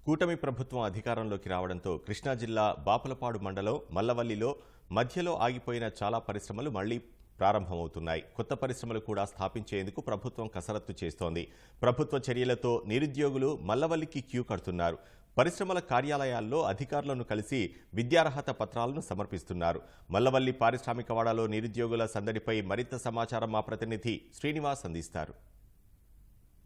కూటమి ప్రభుత్వం అధికారంలోకి రావడంతో కృష్ణా జిల్లా బాపులపాడు మండలం మల్లవల్లిలో మధ్యలో ఆగిపోయిన చాలా పరిశ్రమలు మళ్లీ ప్రారంభమవుతున్నాయి. కొత్త పరిశ్రమలు కూడా స్థాపించేందుకు ప్రభుత్వం కసరత్తు చేస్తోంది. ప్రభుత్వ చర్యలతో నిరుద్యోగులు మల్లవల్లికి క్యూ కడుతున్నారు. పరిశ్రమల కార్యాలయాల్లో అధికారులను కలిసి విద్యార్హత పత్రాలను సమర్పిస్తున్నారు. మల్లవల్లి పారిశ్రామికవాడలో నిరుద్యోగుల సందడిపై మరింత సమాచారం మా ప్రతినిధి శ్రీనివాస్ అందిస్తారు.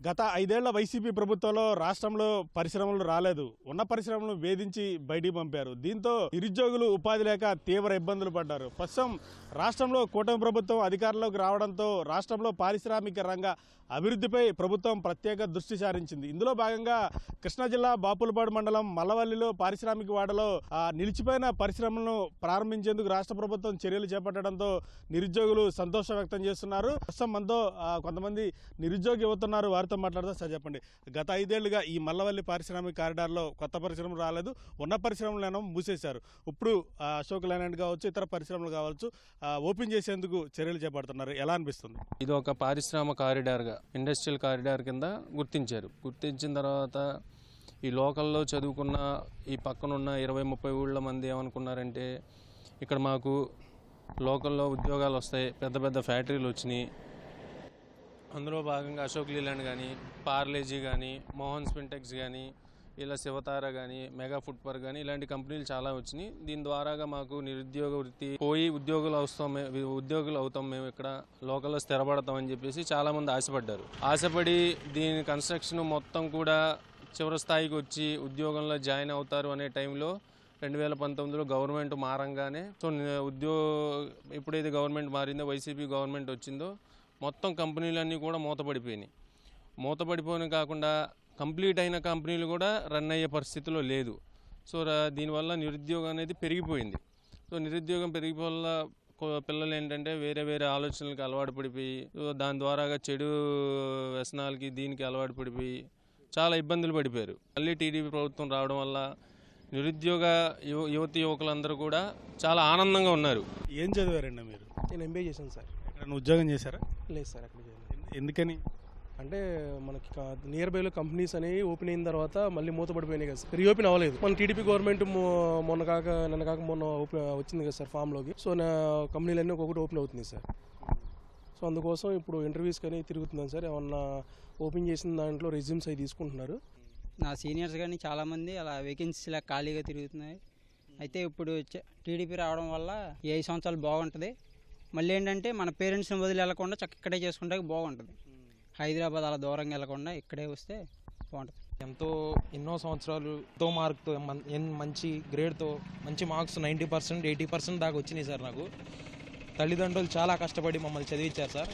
గత 5 ఏళ్ల వైసీపీ ప్రభుత్వంలో రాష్ట్రంలో పరిశ్రమలు రాలేదు. ఉన్న పరిశ్రమలను వేధించి బయటికి పంపారు. దీంతో నిరుద్యోగులు ఉపాధి లేక తీవ్ర ఇబ్బందులు పడ్డారు. ప్రస్తుతం రాష్ట్రంలో కూటమి ప్రభుత్వం అధికారంలోకి రావడంతో రాష్ట్రంలో పారిశ్రామిక రంగ అభివృద్ధిపై ప్రభుత్వం ప్రత్యేక దృష్టి సారించింది. ఇందులో భాగంగా కృష్ణా జిల్లా బాపులపాడు మండలం మల్లవల్లిలో పారిశ్రామిక వాడలో నిలిచిపోయిన పరిశ్రమలను ప్రారంభించేందుకు రాష్ట్ర ప్రభుత్వం చర్యలు చేపట్టడంతో నిరుద్యోగులు సంతోషం వ్యక్తం చేస్తున్నారు. ప్రస్తుతం మనతో కొంతమంది నిరుద్యోగి యువతున్నారు. వారితో మాట్లాడదాం. సార్ చెప్పండి, గత 5 ఏళ్లుగా ఈ మల్లవల్లి పారిశ్రామిక కారిడార్లో కొత్త పరిశ్రమలు రాలేదు. ఉన్న పరిశ్రమలను మూసేశారు. ఇప్పుడు అశోక్ లైలాండ్ కావచ్చు, ఇతర పరిశ్రమలు కావచ్చు ఓపెన్ చేసేందుకు చర్యలు చేపడుతున్నారు. ఎలా అనిపిస్తుంది? ఇది ఒక పారిశ్రామిక కారిడార్గా, ఇండస్ట్రియల్ కారిడార్ కింద గుర్తించారు. గుర్తించిన తర్వాత ఈ లోకల్లో చదువుకున్న ఈ పక్కనున్న 20-30 ఊళ్ళ మంది ఏమనుకున్నారంటే ఇక్కడ మాకు లోకల్లో ఉద్యోగాలు వస్తాయి, పెద్ద పెద్ద ఫ్యాక్టరీలు వచ్చినాయి. అందులో భాగంగా అశోక్ లీలాండ్ కానీ, పార్లేజీ కానీ, మోహన్ స్పిన్టెక్స్ కానీ, ఇలా శివతార కానీ, మెగా ఫుడ్ పార్క్ కానీ ఇలాంటి కంపెనీలు చాలా వచ్చినాయి. దీని ద్వారాగా మాకు నిరుద్యోగ వృత్తి పోయి ఉద్యోగులు అవుతాం మేము ఇక్కడ లోకల్లో స్థిరపడతామని చెప్పేసి చాలామంది ఆశపడ్డారు. ఆశపడి దీని కన్స్ట్రక్షన్ మొత్తం కూడా చివరి స్థాయికి వచ్చి ఉద్యోగంలో జాయిన్ అవుతారు అనే టైంలో 2019లో గవర్నమెంట్ మారంగానే ఎప్పుడైతే గవర్నమెంట్ మారిందో, వైసీపీ గవర్నమెంట్ వచ్చిందో మొత్తం కంపెనీలన్నీ కూడా మూతపడిపోయిన కాకుండా కంప్లీట్ అయిన కంపెనీలు కూడా రన్ అయ్యే పరిస్థితిలో లేదు. సో దీనివల్ల నిరుద్యోగం అనేది పెరిగిపోయింది. సో నిరుద్యోగం పెరిగిపోవల్ల పిల్లలు ఏంటంటే వేరే వేరే ఆలోచనలకు అలవాటు పడిపోయి దాని ద్వారాగా చెడు వ్యసనాలకి దీనికి అలవాటు పడిపోయి చాలా ఇబ్బందులు పడిపోయారు. మళ్ళీ టీడీపీ ప్రభుత్వం రావడం వల్ల నిరుద్యోగ యువకులందరూ కూడా చాలా ఆనందంగా ఉన్నారు. ఏం చదివారండి మీరు? నేను ఎంబీఏ చేశాను సార్. ఉద్యోగం చేశారా? లేదు సార్, అక్కడ చేయలేదు. ఎందుకని అంటే మనకి నియర్ బైలో కంపెనీస్ అనేవి ఓపెన్ అయిన తర్వాత మళ్ళీ మూతపడిపోయినాయి కదా సార్, రీఓపెన్ అవ్వలేదు. మన టీడీపీ గవర్నమెంట్ మొన్న ఓపెన్ వచ్చింది కదా సార్ ఫామ్లోకి. సో నా కంపెనీలన్నీ ఒక్కొక్కటి ఓపెన్ అవుతుంది సార్. సో అందుకోసం ఇప్పుడు ఇంటర్వ్యూస్ కానీ తిరుగుతున్నాను సార్. ఏమన్నా ఓపెన్ చేసిన దాంట్లో రెజ్యూమ్స్ అవి తీసుకుంటున్నారు. నా సీనియర్స్ కానీ చాలామంది అలా వేకెన్సీలా ఖాళీగా తిరుగుతున్నాయి. అయితే ఇప్పుడు టీడీపీ రావడం వల్ల ఈ 5 సంవత్సరాలు బాగుంటుంది. మళ్ళీ ఏంటంటే మన పేరెంట్స్ని వదిలి వెళ్ళకుండా ఇక్కడే చేసుకుంటే బాగుంటుంది. హైదరాబాద్ అలా దూరంగా వెళ్ళకుండా ఇక్కడే వస్తే బాగుంటుంది. ఎన్నో సంవత్సరాలు మార్క్తో మంచి గ్రేడ్తో మంచి మార్క్స్ 90%, 80% దాకా వచ్చినాయి సార్. నాకు తల్లిదండ్రులు చాలా కష్టపడి మమ్మల్ని చదివించారు సార్.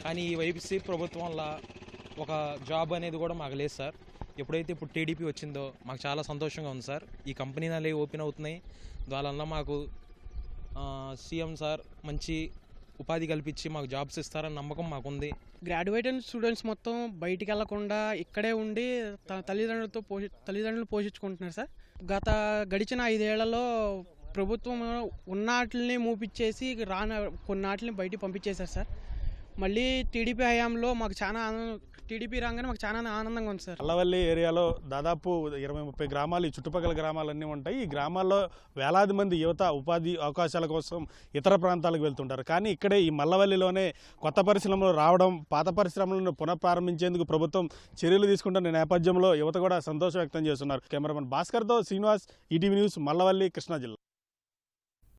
కానీ ఈ వైసీపీ ప్రభుత్వం వల్ల ఒక జాబ్ అనేది కూడా మాకు లేదు సార్. ఎప్పుడైతే ఇప్పుడు టీడీపీ వచ్చిందో మాకు చాలా సంతోషంగా ఉంది సార్. ఈ కంపెనీలు ఓపెన్ అవుతున్నాయి, దానివల్ల మాకు సీఎం సార్ మంచి ఉపాధి కల్పించి మాకు జాబ్స్ ఇస్తారని నమ్మకం మాకుంది. గ్రాడ్యుయేటెడ్ స్టూడెంట్స్ మొత్తం బయటికి వెళ్లకుండా ఇక్కడే ఉండి తల్లిదండ్రులు పోషించుకుంటున్నారు సార్. గడిచిన 5 ఏళ్లలో ప్రభుత్వం ఉన్నాటిని మూపిచ్చేసి కొన్నాటిని బయటికి పంపించేశారు సార్. మళ్ళీ టీడీపీ హయాంలో మాకు టీడీపీ రాగానే మాకు చాలా ఆనందంగా ఉంది సార్. మల్లవల్లి ఏరియాలో దాదాపు 20-30 గ్రామాలు, ఈ చుట్టుపక్కల గ్రామాలన్నీ ఉంటాయి. ఈ గ్రామాల్లో వేలాది మంది యువత ఉపాధి అవకాశాల కోసం ఇతర ప్రాంతాలకు వెళ్తుంటారు. కానీ ఇక్కడే ఈ మల్లవల్లిలోనే కొత్త పరిశ్రమలు రావడం, పాత పరిశ్రమలను పునఃప్రారంభించేందుకు ప్రభుత్వం చర్యలు తీసుకుంటున్న నేపథ్యంలో యువత కూడా సంతోషం వ్యక్తం చేస్తున్నారు. కెమెరామెన్ భాస్కర్తో శ్రీనివాస్, ఈటీవీ న్యూస్, మల్లవల్లి, కృష్ణా జిల్లా.